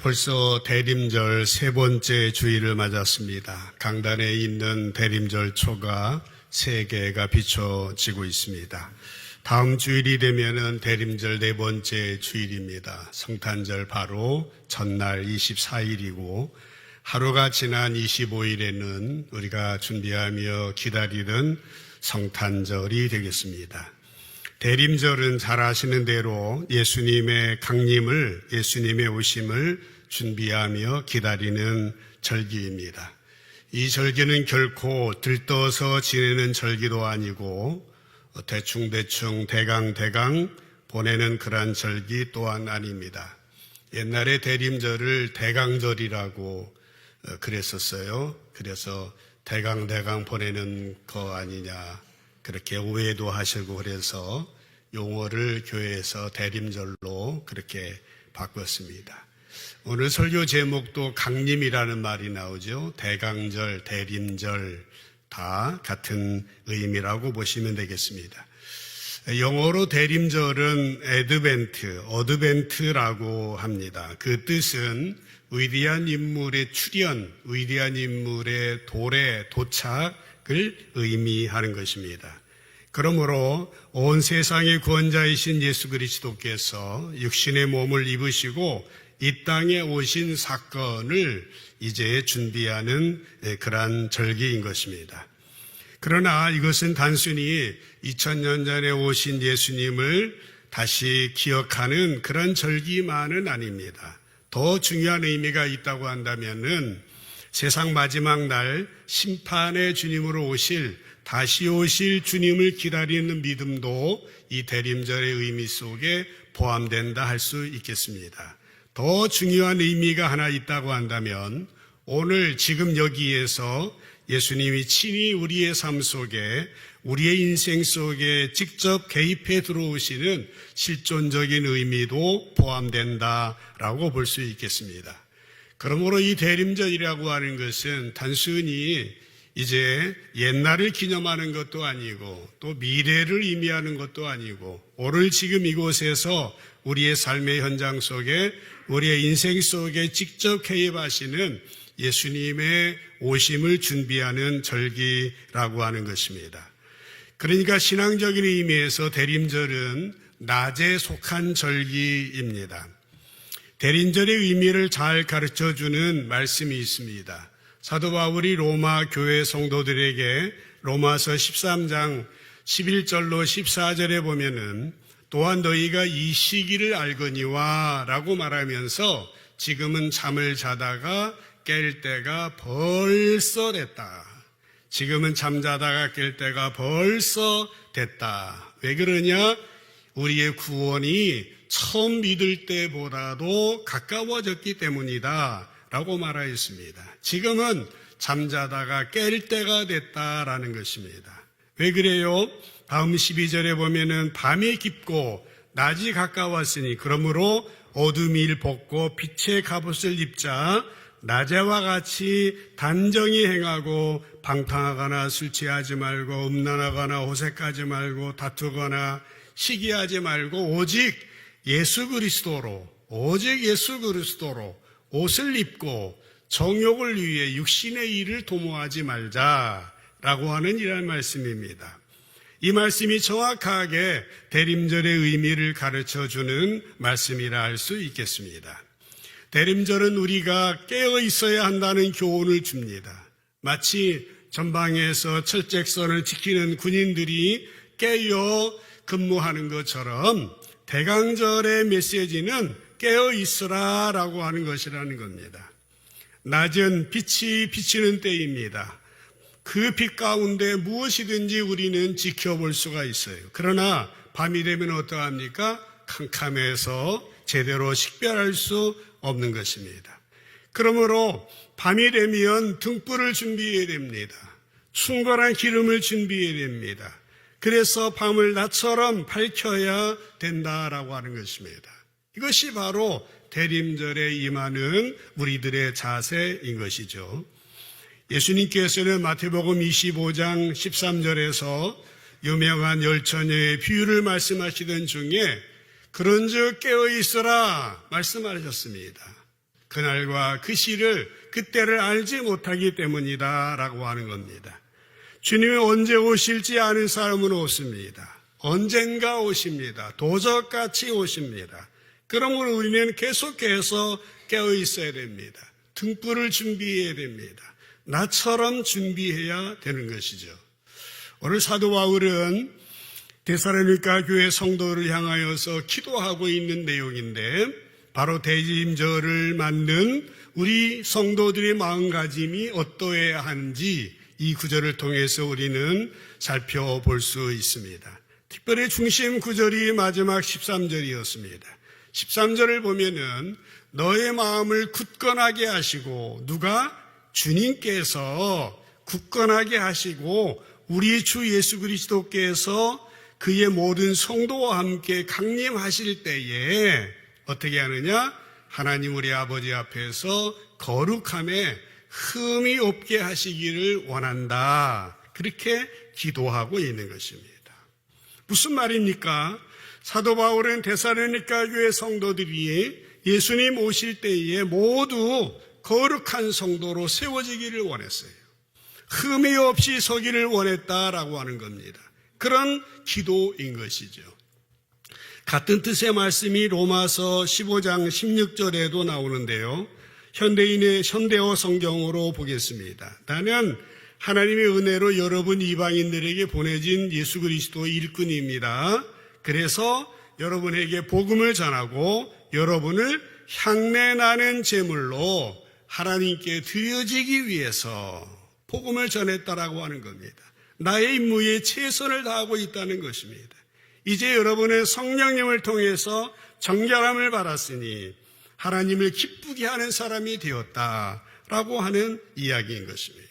벌써 대림절 세 번째 주일을 맞았습니다. 강단에 있는 대림절 초가 3개가 비춰지고 있습니다. 다음 주일이 되면은 대림절 네 번째 주일입니다. 성탄절 바로 전날 24일이고 하루가 지난 25일에는 우리가 준비하며 기다리는 성탄절이 되겠습니다. 대림절은 잘 아시는 대로 예수님의 강림을, 예수님의 오심을 준비하며 기다리는 절기입니다. 이 절기는 결코 들떠서 지내는 절기도 아니고 대충대충 대강 보내는 그런 절기 또한 아닙니다. 옛날에 대림절을 대강절이라고 그랬었어요. 그래서 대강 보내는 거 아니냐 그렇게 오해도 하시고 그래서 용어를 교회에서 대림절로 그렇게 바꿨습니다. 오늘 설교 제목도 강림이라는 말이 나오죠. 대강절, 대림절 다 같은 의미라고 보시면 되겠습니다. 영어로 대림절은 어드벤트라고 합니다. 그 뜻은 위대한 인물의 출현, 위대한 인물의 도착을 의미하는 것입니다. 그러므로 온 세상의 구원자이신 예수 그리스도께서 육신의 몸을 입으시고 이 땅에 오신 사건을 이제 준비하는 그러한 절기인 것입니다. 그러나 이것은 단순히 2000년 전에 오신 예수님을 다시 기억하는 그런 절기만은 아닙니다. 더 중요한 의미가 있다고 한다면은 세상 마지막 날 심판의 주님으로 다시 오실 주님을 기다리는 믿음도 이 대림절의 의미 속에 포함된다 할 수 있겠습니다. 더 중요한 의미가 하나 있다고 한다면 오늘 지금 여기에서 예수님이 친히 우리의 삶 속에 우리의 인생 속에 직접 개입해 들어오시는 실존적인 의미도 포함된다라고 볼 수 있겠습니다. 그러므로 이 대림절이라고 하는 것은 단순히 이제 옛날을 기념하는 것도 아니고 또 미래를 의미하는 것도 아니고 오늘 지금 이곳에서 우리의 삶의 현장 속에 우리의 인생 속에 직접 개입하시는 예수님의 오심을 준비하는 절기라고 하는 것입니다. 그러니까 신앙적인 의미에서 대림절은 낮에 속한 절기입니다. 대림절의 의미를 잘 가르쳐주는 말씀이 있습니다. 사도 바울이 로마 교회 성도들에게 로마서 13장 11절로 14절에 보면은 또한 너희가 이 시기를 알거니와 라고 말하면서 지금은 잠을 자다가 깰 때가 벌써 됐다. 지금은 잠자다가 깰 때가 벌써 됐다. 왜 그러냐? 우리의 구원이 처음 믿을 때보다도 가까워졌기 때문이다 라고 말하였습니다. 지금은 잠자다가 깰 때가 됐다라는 것입니다. 왜 그래요? 다음 12절에 보면은 밤이 깊고 낮이 가까웠으니 그러므로 어둠이 벗고 빛의 갑옷을 입자. 낮에와 같이 단정히 행하고 방탕하거나 술 취하지 말고 음란하거나 호색하지 말고 다투거나 시기하지 말고 오직 예수 그리스도로 옷을 입고 정욕을 위해 육신의 일을 도모하지 말자라고 하는 이런 말씀입니다. 이 말씀이 정확하게 대림절의 의미를 가르쳐주는 말씀이라 할 수 있겠습니다. 대림절은 우리가 깨어 있어야 한다는 교훈을 줍니다. 마치 전방에서 철책선을 지키는 군인들이 깨어 근무하는 것처럼 대강절의 메시지는 깨어 있으라라고 하는 것이라는 겁니다. 낮은 빛이 비치는 때입니다. 그 빛 가운데 무엇이든지 우리는 지켜볼 수가 있어요. 그러나 밤이 되면 어떠합니까? 캄캄해서 제대로 식별할 수 없는 것입니다. 그러므로 밤이 되면 등불을 준비해야 됩니다. 충분한 기름을 준비해야 됩니다. 그래서 밤을 낮처럼 밝혀야 된다라고 하는 것입니다. 이것이 바로 대림절에 임하는 우리들의 자세인 것이죠. 예수님께서는 마태복음 25장 13절에서 유명한 열처녀의 비유를 말씀하시던 중에 그런즉 깨어있으라 말씀하셨습니다. 그날과 그 시를 그때를 알지 못하기 때문이다 라고 하는 겁니다. 주님이 언제 오실지 아는 사람은 없습니다. 언젠가 오십니다. 도적같이 오십니다. 그러므로 우리는 계속해서 깨어 있어야 됩니다. 등불을 준비해야 됩니다. 나처럼 준비해야 되는 것이죠. 오늘 사도 바울은 데살로니가 교회 성도를 향하여서 기도하고 있는 내용인데 바로 대림절을 맞는 우리 성도들의 마음가짐이 어떠해야 하는지 이 구절을 통해서 우리는 살펴볼 수 있습니다. 특별히 중심 구절이 마지막 13절이었습니다. 13절을 보면은 너의 마음을 굳건하게 하시고 누가? 주님께서 굳건하게 하시고 우리 주 예수 그리스도께서 그의 모든 성도와 함께 강림하실 때에 어떻게 하느냐? 하나님 우리 아버지 앞에서 거룩함에 흠이 없게 하시기를 원한다. 그렇게 기도하고 있는 것입니다. 무슨 말입니까? 사도 바울은 데살로니가 교회 성도들이 예수님 오실 때에 모두 거룩한 성도로 세워지기를 원했어요. 흠이 없이 서기를 원했다라고 하는 겁니다. 그런 기도인 것이죠. 같은 뜻의 말씀이 로마서 15장 16절에도 나오는데요. 현대어 성경으로 보겠습니다. 나는 하나님의 은혜로 여러분 이방인들에게 보내진 예수 그리스도의 일꾼입니다. 그래서 여러분에게 복음을 전하고 여러분을 향내나는 제물로 하나님께 드려지기 위해서 복음을 전했다라고 하는 겁니다. 나의 임무에 최선을 다하고 있다는 것입니다. 이제 여러분은 성령님을 통해서 정결함을 받았으니 하나님을 기쁘게 하는 사람이 되었다라고 하는 이야기인 것입니다.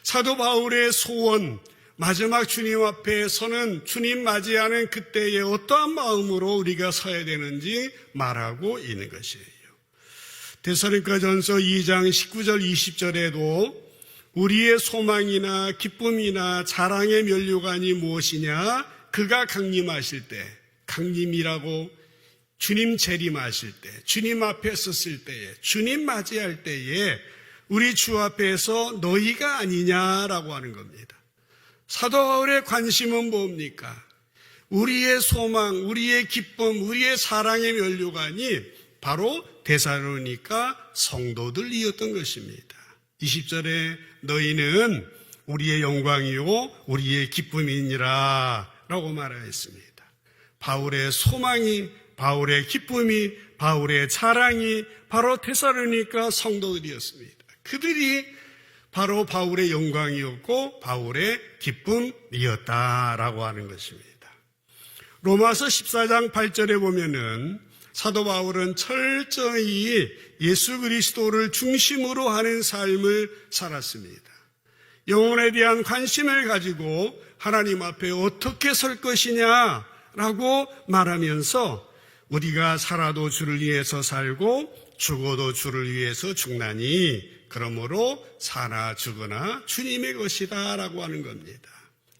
사도 바울의 소원, 마지막 주님 앞에 서는 주님 맞이하는 그때에 어떠한 마음으로 우리가 서야 되는지 말하고 있는 것이에요. 데살로니가전서 2장 19절 20절에도 우리의 소망이나 기쁨이나 자랑의 면류관이 무엇이냐? 그가 강림하실 때, 강림이라고 주님 재림하실 때, 주님 앞에 섰을 때에, 주님 맞이할 때에 우리 주 앞에서 너희가 아니냐라고 하는 겁니다. 사도 바울의 관심은 뭡니까? 우리의 소망, 우리의 기쁨, 우리의 사랑의 면류관이 바로 데살로니가 성도들이었던 것입니다. 20절에 너희는 우리의 영광이요 우리의 기쁨이니라 라고 말하였습니다. 바울의 소망이, 바울의 기쁨이, 바울의 자랑이 바로 데살로니가 성도들이었습니다. 그들이 바로 바울의 영광이었고 바울의 기쁨이었다라고 하는 것입니다. 로마서 14장 8절에 보면은 사도 바울은 철저히 예수 그리스도를 중심으로 하는 삶을 살았습니다. 영혼에 대한 관심을 가지고 하나님 앞에 어떻게 설 것이냐라고 말하면서 우리가 살아도 주를 위해서 살고 죽어도 주를 위해서 죽나니 그러므로 사나 죽으나 주님의 것이다 라고 하는 겁니다.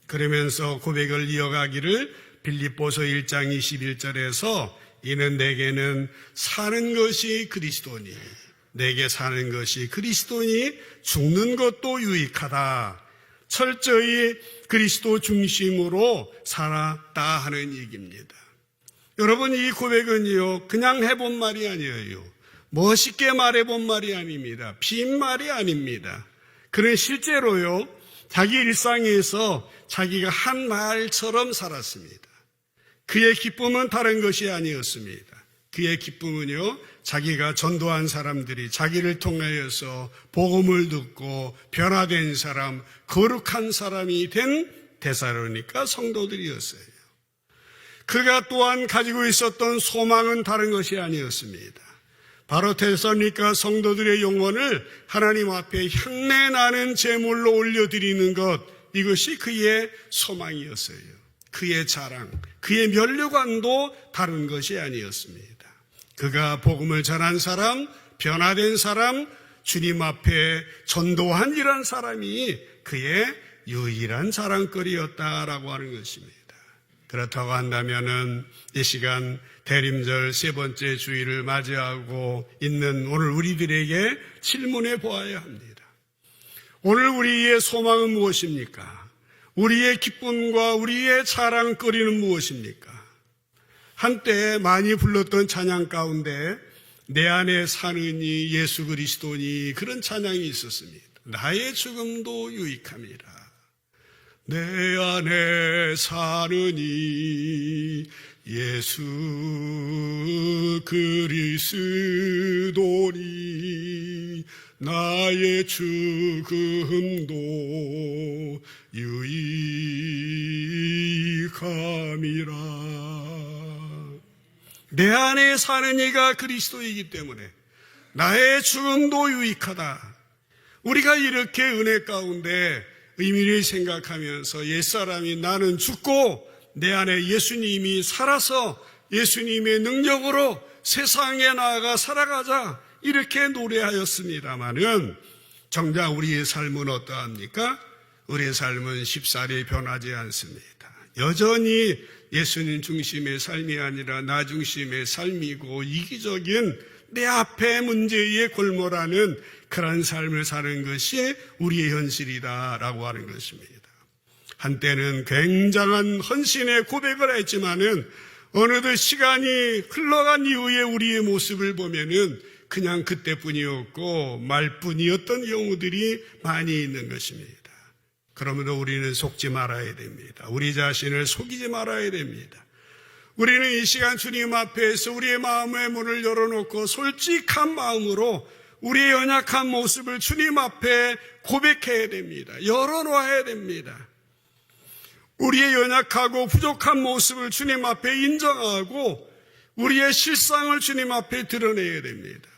그러면서 고백을 이어가기를 빌립보서 1장 21절에서 이는 내게는 사는 것이 그리스도니 내게 사는 것이 그리스도니 죽는 것도 유익하다. 철저히 그리스도 중심으로 살았다 하는 얘기입니다. 여러분 이 고백은요 그냥 해본 말이 아니에요. 멋있게 말해본 말이 아닙니다. 빈말이 아닙니다. 그는 실제로요 자기 일상에서 자기가 한 말처럼 살았습니다. 그의 기쁨은 다른 것이 아니었습니다. 그의 기쁨은요 자기가 전도한 사람들이 자기를 통하여서 복음을 듣고 변화된 사람, 거룩한 사람이 된 데살로니가 성도들이었어요. 그가 또한 가지고 있었던 소망은 다른 것이 아니었습니다. 바로 데살로니가 성도들의 영혼을 하나님 앞에 향내나는 제물로 올려드리는 것, 이것이 그의 소망이었어요. 그의 자랑, 그의 면류관도 다른 것이 아니었습니다. 그가 복음을 전한 사람, 변화된 사람, 주님 앞에 전도한 이런 사람이 그의 유일한 자랑거리였다라고 하는 것입니다. 그렇다고 한다면은 이 시간 대림절 세 번째 주일을 맞이하고 있는 오늘 우리들에게 질문해 보아야 합니다. 오늘 우리의 소망은 무엇입니까? 우리의 기쁨과 우리의 자랑거리는 무엇입니까? 한때 많이 불렀던 찬양 가운데 내 안에 사느니 예수 그리스도니 그런 찬양이 있었습니다. 나의 죽음도 유익함이라. 내 안에 사느니 예수 그리스도니 나의 죽음도 유익함이라. 내 안에 사는 이가 그리스도이기 때문에 나의 죽음도 유익하다. 우리가 이렇게 은혜 가운데 의미를 생각하면서 옛사람이 나는 죽고 내 안에 예수님이 살아서 예수님의 능력으로 세상에 나아가 살아가자 이렇게 노래하였습니다마는 정작 우리의 삶은 어떠합니까? 우리의 삶은 쉽사리 변하지 않습니다. 여전히 예수님 중심의 삶이 아니라 나 중심의 삶이고 이기적인 내 앞의 문제에 골몰하는 그런 삶을 사는 것이 우리의 현실이다라고 하는 것입니다. 한때는 굉장한 헌신의 고백을 했지만은 어느덧 시간이 흘러간 이후에 우리의 모습을 보면은 그냥 그때뿐이었고 말뿐이었던 경우들이 많이 있는 것입니다. 그러므로 우리는 속지 말아야 됩니다. 우리 자신을 속이지 말아야 됩니다. 우리는 이 시간 주님 앞에서 우리의 마음의 문을 열어놓고 솔직한 마음으로 우리의 연약한 모습을 주님 앞에 고백해야 됩니다. 열어놓아야 됩니다. 우리의 연약하고 부족한 모습을 주님 앞에 인정하고 우리의 실상을 주님 앞에 드러내야 됩니다.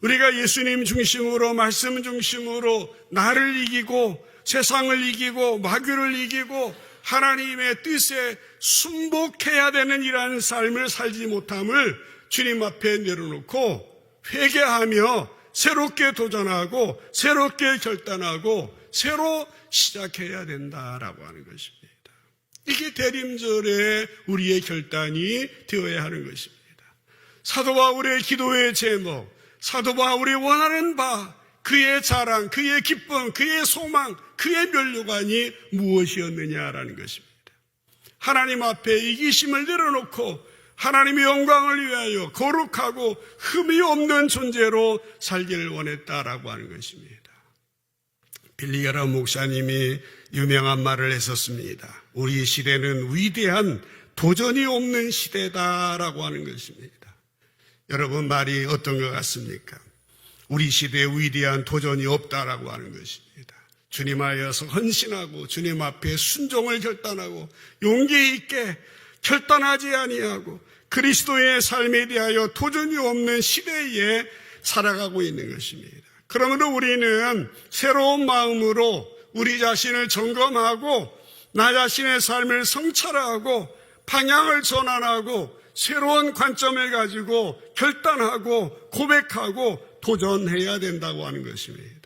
우리가 예수님 중심으로 말씀 중심으로 나를 이기고 세상을 이기고 마귀를 이기고 하나님의 뜻에 순복해야 되는 이러한 삶을 살지 못함을 주님 앞에 내려놓고 회개하며 새롭게 도전하고 새롭게 결단하고 새로 시작해야 된다라고 하는 것입니다. 이게 대림절에 우리의 결단이 되어야 하는 것입니다. 사도 바울의 기도의 제목, 사도 바울이 원하는 바, 그의 자랑, 그의 기쁨, 그의 소망, 그의 면류관이 무엇이었느냐라는 것입니다. 하나님 앞에 이기심을 내려놓고 하나님의 영광을 위하여 거룩하고 흠이 없는 존재로 살기를 원했다라고 하는 것입니다. 빌리 그라함 목사님이 유명한 말을 했었습니다. 우리 시대는 위대한 도전이 없는 시대다라고 하는 것입니다. 여러분 말이 어떤 것 같습니까? 우리 시대에 위대한 도전이 없다라고 하는 것입니다. 주님 하여서 헌신하고 주님 앞에 순종을 결단하고 용기 있게 결단하지 아니하고 그리스도의 삶에 대하여 도전이 없는 시대에 살아가고 있는 것입니다. 그러므로 우리는 새로운 마음으로 우리 자신을 점검하고 나 자신의 삶을 성찰하고 방향을 전환하고 새로운 관점을 가지고 결단하고 고백하고 도전해야 된다고 하는 것입니다.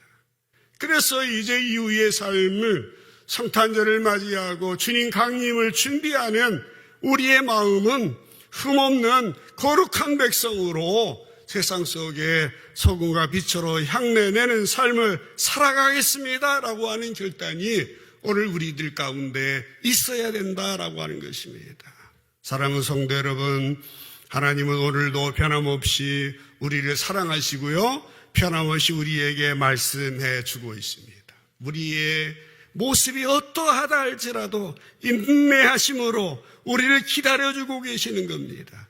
그래서 이제 이후의 삶을 성탄절을 맞이하고 주님 강림을 준비하는 우리의 마음은 흠없는 거룩한 백성으로 세상 속에 소금과 빛으로 향내내는 삶을 살아가겠습니다라고 하는 결단이 오늘 우리들 가운데 있어야 된다라고 하는 것입니다. 사랑하는 성도 여러분, 하나님은 오늘도 변함없이 우리를 사랑하시고요, 변함없이 우리에게 말씀해 주고 있습니다. 우리의 모습이 어떠하다 할지라도 인내하심으로 우리를 기다려주고 계시는 겁니다.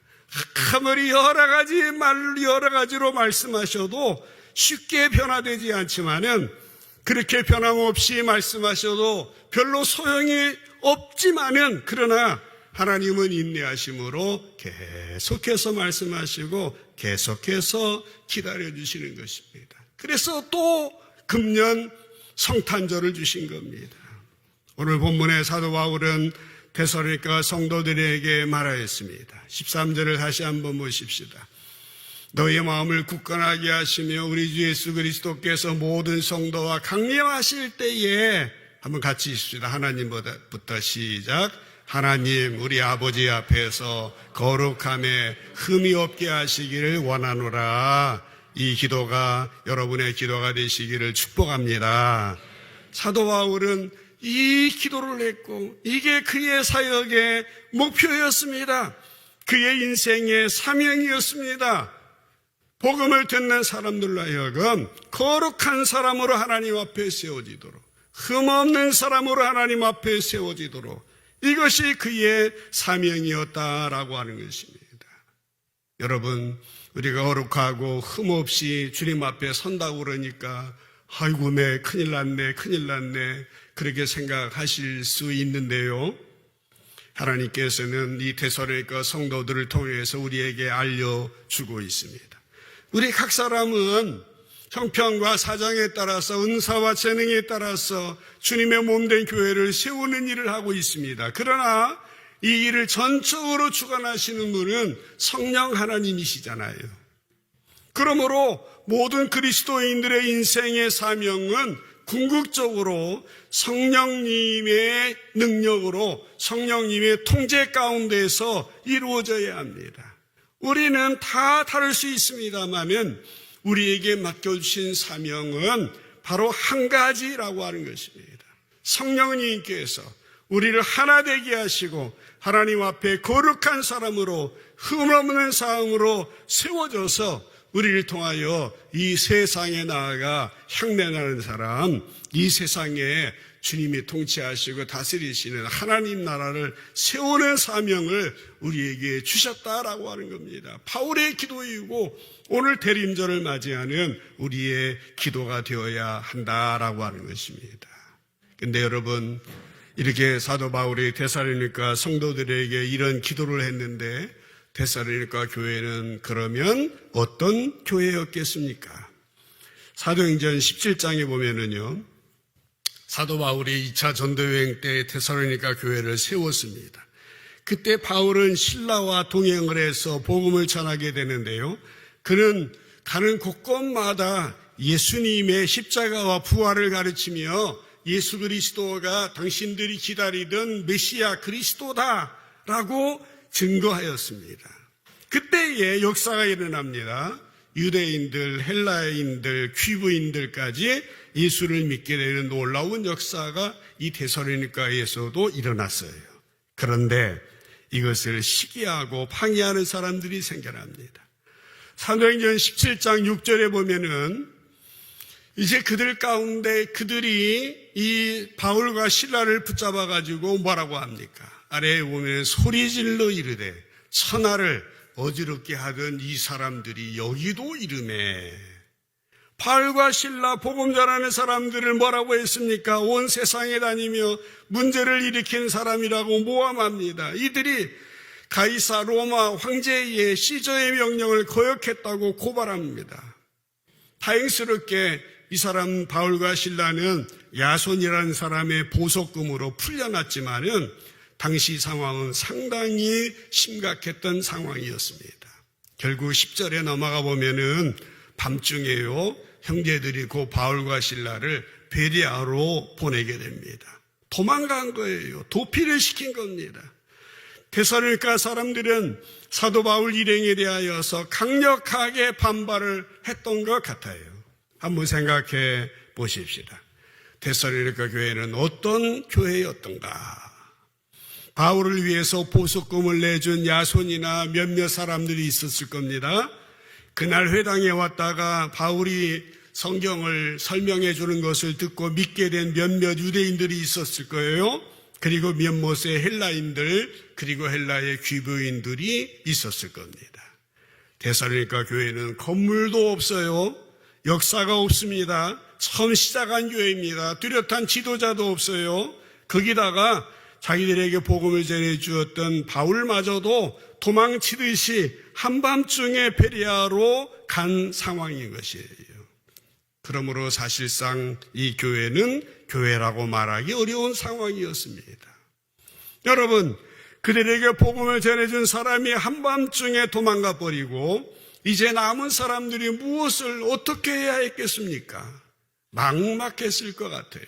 아무리 여러 가지로 말씀하셔도 쉽게 변화되지 않지만은 그렇게 변함없이 말씀하셔도 별로 소용이 없지만은 그러나 하나님은 인내하심으로 계속해서 말씀하시고 계속해서 기다려주시는 것입니다. 그래서 또 금년 성탄절을 주신 겁니다. 오늘 본문의 사도 바울은 데살로니가 성도들에게 말하였습니다. 13절을 다시 한번 보십시다. 너희의 마음을 굳건하게 하시며 우리 주 예수 그리스도께서 모든 성도와 강림하실 때에 한번 같이 읽읍시다. 하나님부터 시작. 하나님 우리 아버지 앞에서 거룩함에 흠이 없게 하시기를 원하노라. 이 기도가 여러분의 기도가 되시기를 축복합니다. 사도 바울은 이 기도를 했고 이게 그의 사역의 목표였습니다. 그의 인생의 사명이었습니다. 복음을 듣는 사람들로 하여금 거룩한 사람으로 하나님 앞에 세워지도록, 흠없는 사람으로 하나님 앞에 세워지도록, 이것이 그의 사명이었다라고 하는 것입니다. 여러분, 우리가 거룩하고 흠없이 주님 앞에 선다고 그러니까 아이고 내 큰일 났네 그렇게 생각하실 수 있는데요, 하나님께서는 이 데살로니가 성도들을 통해서 우리에게 알려주고 있습니다. 우리 각 사람은 형편과 사정에 따라서 은사와 재능에 따라서 주님의 몸된 교회를 세우는 일을 하고 있습니다. 그러나 이 일을 전적으로 주관하시는 분은 성령 하나님이시잖아요. 그러므로 모든 그리스도인들의 인생의 사명은 궁극적으로 성령님의 능력으로, 성령님의 통제 가운데서 이루어져야 합니다. 우리는 다 다를 수 있습니다만은 우리에게 맡겨주신 사명은 바로 한 가지라고 하는 것입니다. 성령님께서 우리를 하나 되게 하시고 하나님 앞에 거룩한 사람으로, 흠없는 사람으로 세워져서 우리를 통하여 이 세상에 나아가 향내나는 사람, 이 세상에 주님이 통치하시고 다스리시는 하나님 나라를 세우는 사명을 우리에게 주셨다라고 하는 겁니다. 바울의 기도이고 오늘 대림절을 맞이하는 우리의 기도가 되어야 한다라고 하는 것입니다. 근데 여러분, 이렇게 사도 바울이 데살로니가 성도들에게 이런 기도를 했는데 데살로니가 교회는 그러면 어떤 교회였겠습니까? 사도행전 17장에 보면은요, 사도 바울이 2차 전도여행 때 데살로니가 교회를 세웠습니다. 그때 바울은 신라와 동행을 해서 복음을 전하게 되는데요, 그는 가는 곳곳마다 예수님의 십자가와 부활을 가르치며 예수 그리스도가 당신들이 기다리던 메시아 그리스도다라고 증거하였습니다. 그때의 역사가 일어납니다. 유대인들, 헬라인들, 귀부인들까지 예수를 믿게 되는 놀라운 역사가 이 데살로니가에서도 일어났어요. 그런데 이것을 시기하고 방해하는 사람들이 생겨납니다. 사도행전 17장 6절에 보면은 이제 그들 가운데 그들이 이 바울과 실라를 붙잡아 가지고 뭐라고 합니까? 아래에 보면 소리질러 이르되 천하를 어지럽게 하던 이 사람들이 여기도 이르매. 바울과 실라 복음 전하는 사람들을 뭐라고 했습니까? 온 세상에 다니며 문제를 일으킨 사람이라고 모함합니다. 이들이 가이사 로마 황제의 시저의 명령을 거역했다고 고발합니다. 다행스럽게 이 사람 바울과 실라는 야손이라는 사람의 보석금으로 풀려났지만은 당시 상황은 상당히 심각했던 상황이었습니다. 결국 10절에 넘어가 보면은 밤중에요, 형제들이 그 바울과 실라를 베레아로 보내게 됩니다. 도망간 거예요. 도피를 시킨 겁니다. 데살로니가 사람들은 사도 바울 일행에 대하여서 강력하게 반발을 했던 것 같아요. 한번 생각해 보십시다. 데살로니가 교회는 어떤 교회였던가? 바울을 위해서 보석금을 내준 야손이나 몇몇 사람들이 있었을 겁니다. 그날 회당에 왔다가 바울이 성경을 설명해 주는 것을 듣고 믿게 된 몇몇 유대인들이 있었을 거예요. 그리고 몇몇의 헬라인들, 그리고 헬라의 귀부인들이 있었을 겁니다. 데살로니가 교회는 건물도 없어요. 역사가 없습니다. 처음 시작한 교회입니다. 뚜렷한 지도자도 없어요. 거기다가 자기들에게 복음을 전해주었던 바울마저도 도망치듯이 한밤중에 베레아로 간 상황인 것이에요. 그러므로 사실상 이 교회는 교회라고 말하기 어려운 상황이었습니다. 여러분, 그들에게 복음을 전해준 사람이 한밤중에 도망가 버리고 이제 남은 사람들이 무엇을 어떻게 해야 했겠습니까? 막막했을 것 같아요.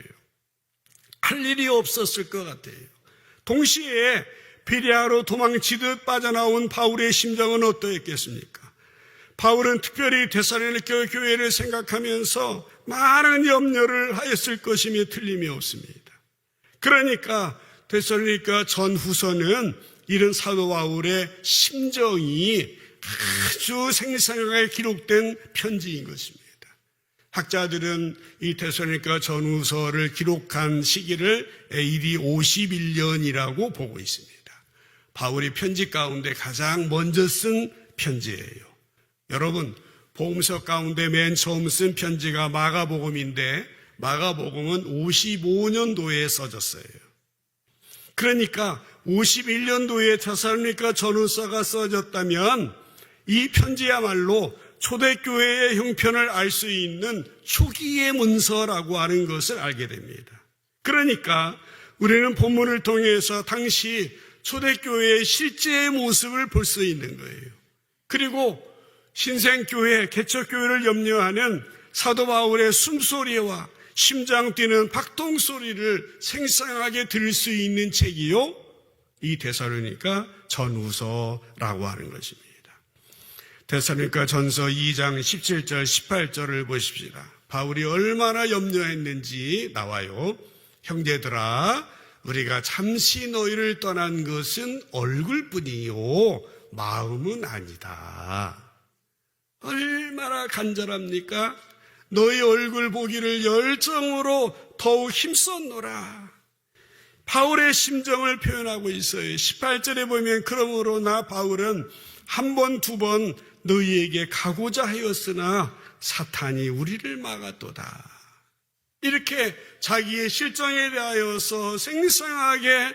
할 일이 없었을 것 같아요. 동시에 베레아로 도망치듯 빠져나온 바울의 심정은 어떠했겠습니까? 바울은 특별히 데살로니가 교회를 생각하면서 많은 염려를 하였을 것임이 틀림이 없습니다. 그러니까 데살로니가 전후서는 이런 사도 바울의 심정이 아주 생생하게 기록된 편지인 것입니다. 학자들은 이 데살로니가 전후서를 기록한 시기를 AD 51년이라고 보고 있습니다. 바울이 편지 가운데 가장 먼저 쓴 편지예요. 여러분, 복음서 가운데 맨 처음 쓴 편지가 마가복음인데 마가복음은 55년도에 써졌어요. 그러니까 51년도에 데살로니가 전후서가 써졌다면 이 편지야말로 초대교회의 형편을 알 수 있는 초기의 문서라고 하는 것을 알게 됩니다. 그러니까 우리는 본문을 통해서 당시 초대교회의 실제의 모습을 볼 수 있는 거예요. 그리고 신생교회, 개척교회를 염려하는 사도 바울의 숨소리와 심장 뛰는 박동소리를 생생하게 들을 수 있는 책이요, 이 데살로니가 전후서라고 하는 것입니다. 데살로니가 전서 2장 17절 18절을 보십시다. 바울이 얼마나 염려했는지 나와요. 형제들아, 우리가 잠시 너희를 떠난 것은 얼굴뿐이요 마음은 아니다. 얼마나 간절합니까? 너희 얼굴 보기를 열정으로 더욱 힘썼노라. 바울의 심정을 표현하고 있어요. 18절에 보면 그러므로 나 바울은 한 번, 두 번 너희에게 가고자 하였으나 사탄이 우리를 막았도다. 이렇게 자기의 실정에 대하여서 생생하게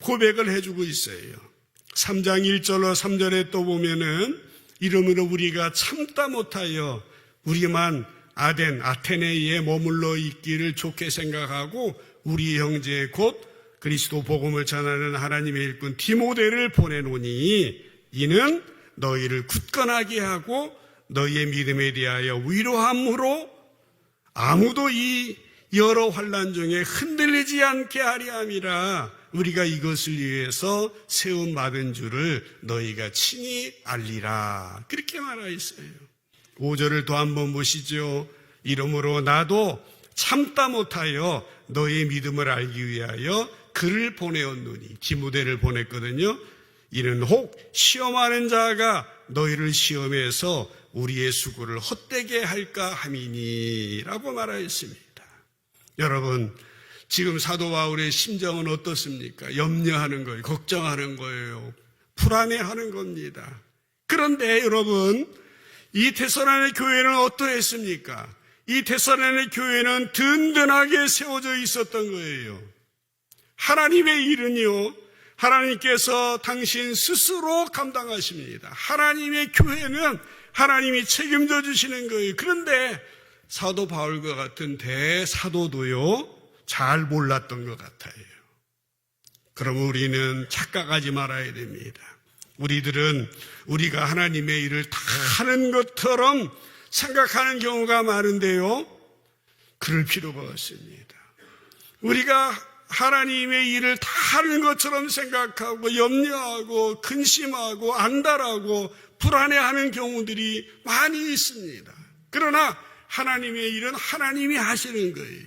고백을 해주고 있어요. 3장 1절로 3절에 또 보면은 이러므로 우리가 참다 못하여 우리만 아테네에 머물러 있기를 좋게 생각하고 우리 형제 곧 그리스도 복음을 전하는 하나님의 일꾼 디모데를 보내노니 이는 너희를 굳건하게 하고 너희의 믿음에 대하여 위로함으로 아무도 이 여러 환난 중에 흔들리지 않게 하려 함이라. 우리가 이것을 위해서 세움 받은 줄을 너희가 친히 알리라. 그렇게 말하였어요. 5절을 또 한번 보시죠. 이러므로 나도 참다 못하여 너희의 믿음을 알기 위하여 그를 보내었노니, 디모데를 보냈거든요. 이는 혹 시험하는 자가 너희를 시험해서 우리의 수고를 헛되게 할까 함이니 라고 말하였습니다. 여러분, 지금 사도 바울의 심정은 어떻습니까? 염려하는 거예요. 걱정하는 거예요. 불안해하는 겁니다. 그런데 여러분, 이 데살로니가 교회는 어떠했습니까? 이 데살로니가 교회는 든든하게 세워져 있었던 거예요. 하나님의 일은요, 하나님께서 당신 스스로 감당하십니다. 하나님의 교회는 하나님이 책임져 주시는 거예요. 그런데 사도 바울과 같은 대사도도요, 잘 몰랐던 것 같아요. 그러면 우리는 착각하지 말아야 됩니다. 우리들은 우리가 하나님의 일을 다 하는 것처럼 생각하는 경우가 많은데요, 그럴 필요가 없습니다. 우리가 하나님의 일을 다 하는 것처럼 생각하고 염려하고 근심하고 안달하고 불안해하는 경우들이 많이 있습니다. 그러나 하나님의 일은 하나님이 하시는 거예요.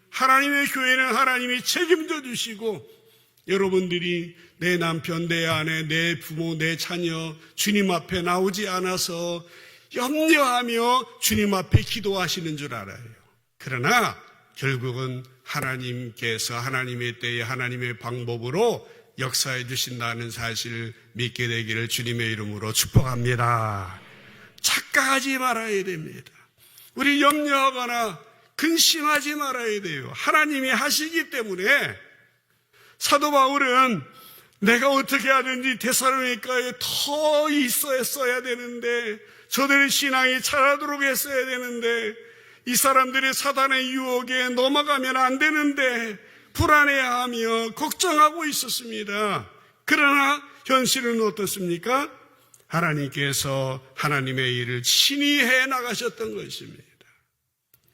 하나님의 교회는 하나님이 책임져 주시고, 여러분들이 내 남편, 내 아내, 내 부모, 내 자녀 주님 앞에 나오지 않아서 염려하며 주님 앞에 기도하시는 줄 알아요. 그러나 결국은 하나님께서 하나님의 때에 하나님의 방법으로 역사해 주신다는 사실을 믿게 되기를 주님의 이름으로 축복합니다. 착각하지 말아야 됩니다. 우리 염려하거나 근심하지 말아야 돼요. 하나님이 하시기 때문에. 사도 바울은 내가 어떻게 하든지 데살로니가에 더 있어야 되는데, 저들의 신앙이 자라도록 했어야 되는데, 이 사람들의 사단의 유혹에 넘어가면 안 되는데 불안해하며 걱정하고 있었습니다. 그러나 현실은 어떻습니까? 하나님께서 하나님의 일을 친히 해 나가셨던 것입니다.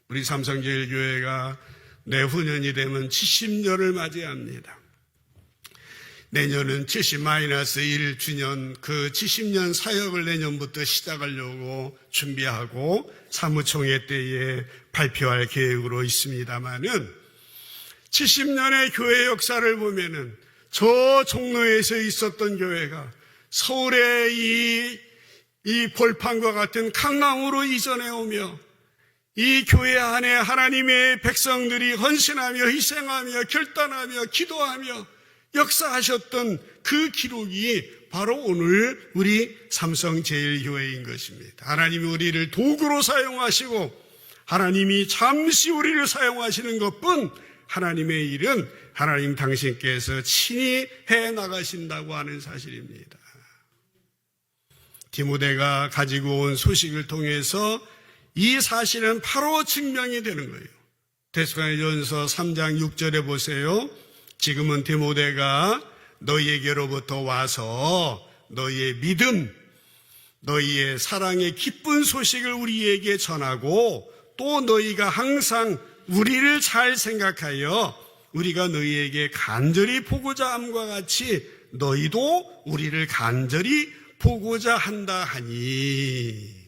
우리 삼성제일교회가 내후년이 되면 70년을 맞이합니다. 내년은 70-1주년 그 70년 사역을 내년부터 시작하려고 준비하고 사무총회 때에 발표할 계획으로 있습니다마는 70년의 교회 역사를 보면은 저 종로에서 있었던 교회가 서울의 이 벌판과 같은 강남으로 이전해 오며 이 교회 안에 하나님의 백성들이 헌신하며 희생하며 결단하며 기도하며 역사하셨던 그 기록이 바로 오늘 우리 삼성제일교회인 것입니다. 하나님이 우리를 도구로 사용하시고 하나님이 잠시 우리를 사용하시는 것뿐 하나님의 일은 하나님 당신께서 친히 해나가신다고 하는 사실입니다. 디모데가 가지고 온 소식을 통해서 이 사실은 바로 증명이 되는 거예요. 데살로니가전서 3장 6절에 보세요. 지금은 디모데가 너희에게로부터 와서 너희의 믿음, 너희의 사랑의 기쁜 소식을 우리에게 전하고 또 너희가 항상 우리를 잘 생각하여 우리가 너희에게 간절히 보고자 함과 같이 너희도 우리를 간절히 보고자 한다 하니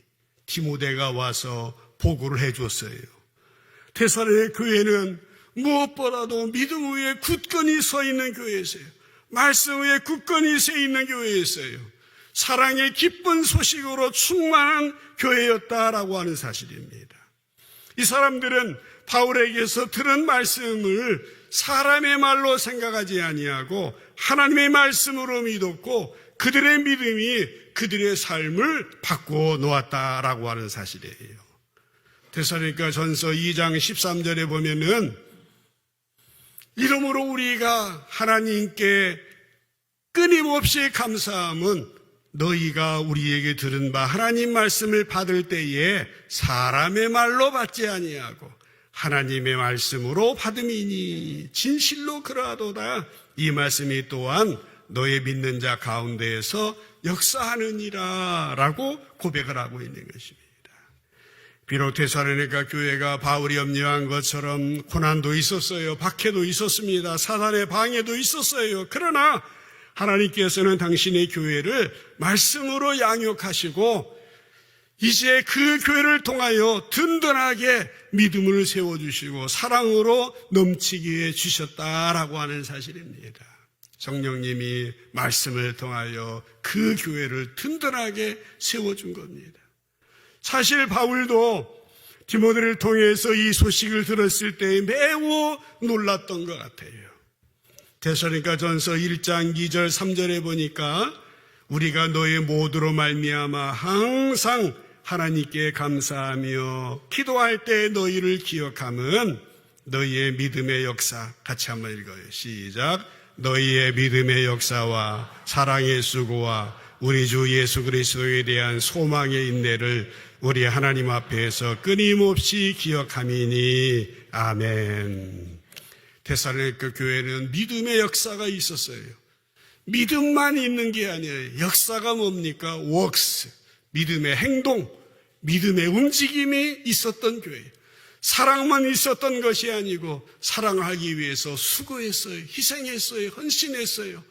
디모데가 와서 보고를 해줬어요. 데살로니가 교회는 무엇보다도 믿음 위에 굳건히 서 있는 교회였어요. 말씀 위에 굳건히 서 있는 교회였어요. 사랑의 기쁜 소식으로 충만한 교회였다라고 하는 사실입니다. 이 사람들은 바울에게서 들은 말씀을 사람의 말로 생각하지 아니하고 하나님의 말씀으로 믿었고 그들의 믿음이 그들의 삶을 바꾸어 놓았다라고 하는 사실이에요. 데살로니가전서 2장 13절에 보면은 이러므로 우리가 하나님께 끊임없이 감사함은 너희가 우리에게 들은 바 하나님 말씀을 받을 때에 사람의 말로 받지 아니하고 하나님의 말씀으로 받음이니 진실로 그러하도다. 이 말씀이 또한 너의 믿는 자 가운데에서 역사하느니라 라고 고백을 하고 있는 것입니다. 비록 데살로니가 교회가 바울이 염려한 것처럼 고난도 있었어요. 박해도 있었습니다. 사단의 방해도 있었어요. 그러나 하나님께서는 당신의 교회를 말씀으로 양육하시고 이제 그 교회를 통하여 든든하게 믿음을 세워주시고 사랑으로 넘치게 해주셨다라고 하는 사실입니다. 성령님이 말씀을 통하여 그 교회를 든든하게 세워준 겁니다. 사실 바울도 디모데를 통해서 이 소식을 들었을 때 매우 놀랐던 것 같아요. 데살로니가전서 1장 2절 3절에 보니까 우리가 너의 모두로 말미암아 항상 하나님께 감사하며 기도할 때 너희를 기억함은 너희의 믿음의 역사. 같이 한번 읽어요. 시작. 너희의 믿음의 역사와 사랑의 수고와 우리 주 예수 그리스도에 대한 소망의 인내를 우리 하나님 앞에서 끊임없이 기억함이니 아멘. 데살로니가 교회는 믿음의 역사가 있었어요. 믿음만 있는 게 아니에요. 역사가 뭡니까? works. 믿음의 행동, 믿음의 움직임이 있었던 교회예요. 사랑만 있었던 것이 아니고 사랑하기 위해서 수고했어요. 희생했어요. 헌신했어요.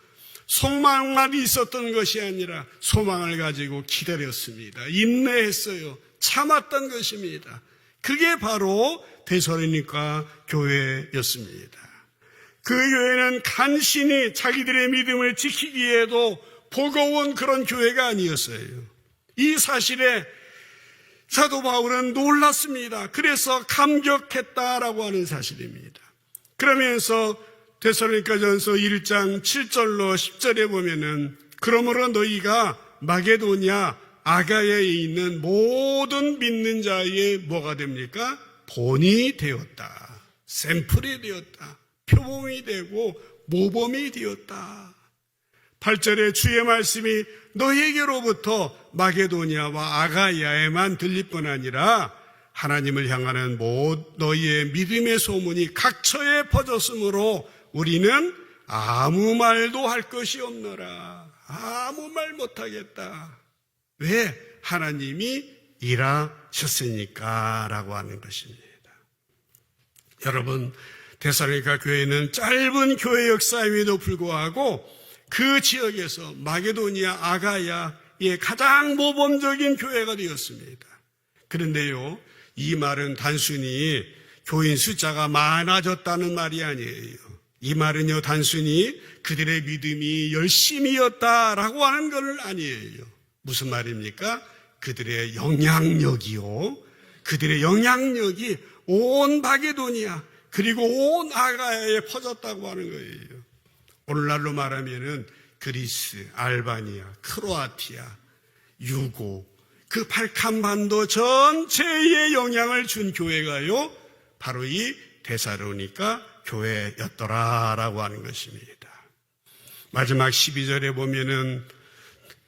소망만 있었던 것이 아니라 소망을 가지고 기다렸습니다. 인내했어요. 참았던 것입니다. 그게 바로 데살로니가 교회였습니다. 그 교회는 간신히 자기들의 믿음을 지키기 위해도 버거운 그런 교회가 아니었어요. 이 사실에 사도 바울은 놀랐습니다. 그래서 감격했다라고 하는 사실입니다. 그러면서 데살로니가전서 1장 7절로 10절에 보면은 그러므로 너희가 마게도냐 아가야에 있는 모든 믿는 자의 뭐가 됩니까? 본이 되었다. 샘플이 되었다. 표범이 되고 모범이 되었다. 8절에 주의 말씀이 너희에게로부터 마게도냐와 아가야에만 들릴 뿐 아니라 하나님을 향하는 너희의 믿음의 소문이 각처에 퍼졌으므로 우리는 아무 말도 할 것이 없노라. 아무 말 못하겠다. 왜? 하나님이 일하셨으니까 라고 하는 것입니다. 여러분, 데살로니가 교회는 짧은 교회 역사임에도 불구하고 그 지역에서 마게도니아 아가야의 가장 모범적인 교회가 되었습니다. 그런데요, 이 말은 단순히 교인 숫자가 많아졌다는 말이 아니에요. 이 말은요, 단순히 그들의 믿음이 열심이었다라고 하는 건 아니에요. 무슨 말입니까? 그들의 영향력이요. 그들의 영향력이 온 마게도니아 그리고 온 아가야에 퍼졌다고 하는 거예요. 오늘날로 말하면은 그리스, 알바니아, 크로아티아, 유고, 그 발칸반도 전체에 영향을 준 교회가요, 바로 이 데살로니가 교회였더라라고 하는 것입니다. 마지막 12절에 보면은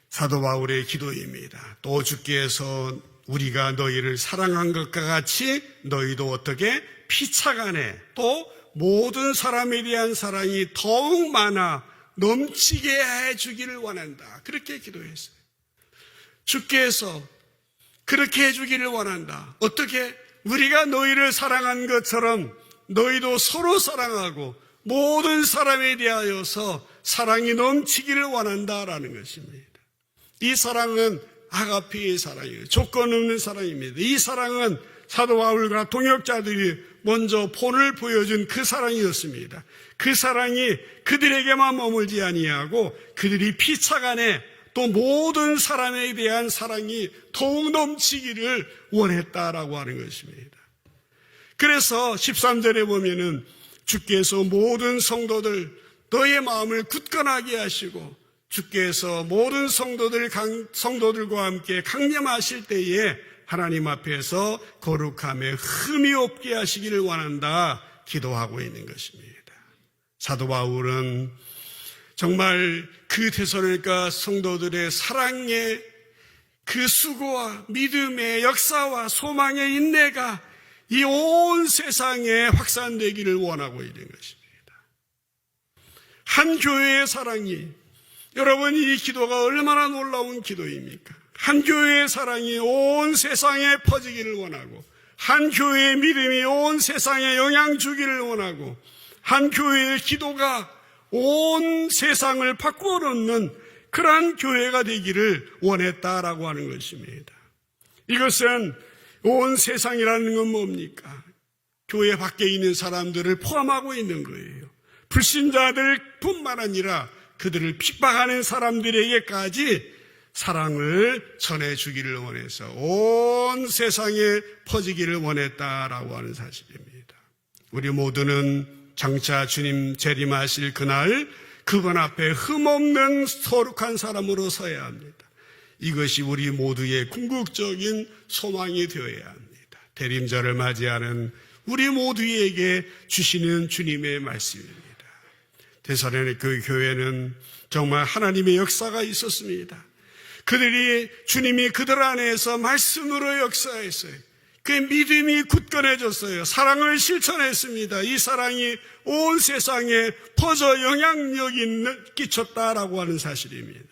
사도 바울의 기도입니다. 또 주께서 우리가 너희를 사랑한 것과 같이 너희도 어떻게 피차간에 또 모든 사람에 대한 사랑이 더욱 많아 넘치게 해주기를 원한다. 그렇게 기도했어요. 주께서 그렇게 해주기를 원한다. 어떻게? 우리가 너희를 사랑한 것처럼 너희도 서로 사랑하고 모든 사람에 대하여서 사랑이 넘치기를 원한다라는 것입니다. 이 사랑은 아가페의 사랑이에요. 조건 없는 사랑입니다. 이 사랑은 사도 바울과 동역자들이 먼저 본을 보여준 그 사랑이었습니다. 그 사랑이 그들에게만 머물지 아니하고 그들이 피차간에 또 모든 사람에 대한 사랑이 더욱 넘치기를 원했다라고 하는 것입니다. 그래서 13절에 보면은 주께서 모든 성도들 너의 마음을 굳건하게 하시고 주께서 모든 성도들과 함께 강림하실 때에 하나님 앞에서 거룩함에 흠이 없게 하시기를 원한다 기도하고 있는 것입니다. 사도 바울은 정말 그 데살로니가 성도들의 사랑의 그 수고와 믿음의 역사와 소망의 인내가 이 온 세상에 확산되기를 원하고 있는 것입니다. 한 교회의 사랑이, 여러분 이 기도가 얼마나 놀라운 기도입니까? 한 교회의 사랑이 온 세상에 퍼지기를 원하고 한 교회의 믿음이 온 세상에 영향 주기를 원하고 한 교회의 기도가 온 세상을 바꾸어 놓는 그러한 교회가 되기를 원했다라고 하는 것입니다. 이것은 온 세상이라는 건 뭡니까? 교회 밖에 있는 사람들을 포함하고 있는 거예요. 불신자들 뿐만 아니라 그들을 핍박하는 사람들에게까지 사랑을 전해주기를 원해서 온 세상에 퍼지기를 원했다라고 하는 사실입니다. 우리 모두는 장차 주님 재림하실 그날 그분 앞에 흠없는 거룩한 사람으로 서야 합니다. 이것이 우리 모두의 궁극적인 소망이 되어야 합니다. 대림절을 맞이하는 우리 모두에게 주시는 주님의 말씀입니다. 데살로니가 그 교회는 정말 하나님의 역사가 있었습니다. 그들이 주님이 그들 안에서 말씀으로 역사했어요. 그 믿음이 굳건해졌어요. 사랑을 실천했습니다. 이 사랑이 온 세상에 퍼져 영향력이 끼쳤다라고 하는 사실입니다.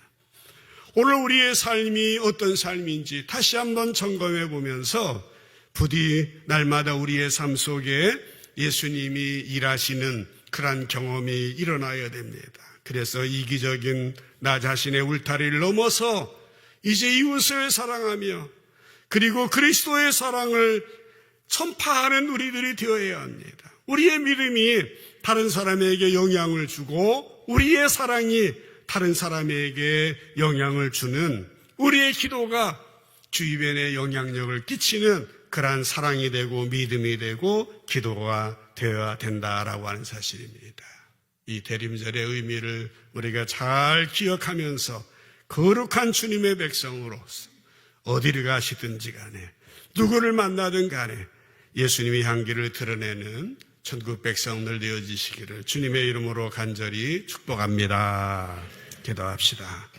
오늘 우리의 삶이 어떤 삶인지 다시 한번 점검해 보면서 부디 날마다 우리의 삶 속에 예수님이 일하시는 그러한 경험이 일어나야 됩니다. 그래서 이기적인 나 자신의 울타리를 넘어서 이제 이웃을 사랑하며 그리고 그리스도의 사랑을 전파하는 우리들이 되어야 합니다. 우리의 믿음이 다른 사람에게 영향을 주고 우리의 사랑이 다른 사람에게 영향을 주는 우리의 기도가 주변에 영향력을 끼치는 그러한 사랑이 되고 믿음이 되고 기도가 되어야 된다라고 하는 사실입니다. 이 대림절의 의미를 우리가 잘 기억하면서 거룩한 주님의 백성으로서 어디를 가시든지 간에 누구를 만나든 간에 예수님의 향기를 드러내는 천국 백성들 되어지시기를 주님의 이름으로 간절히 축복합니다. 기도합시다.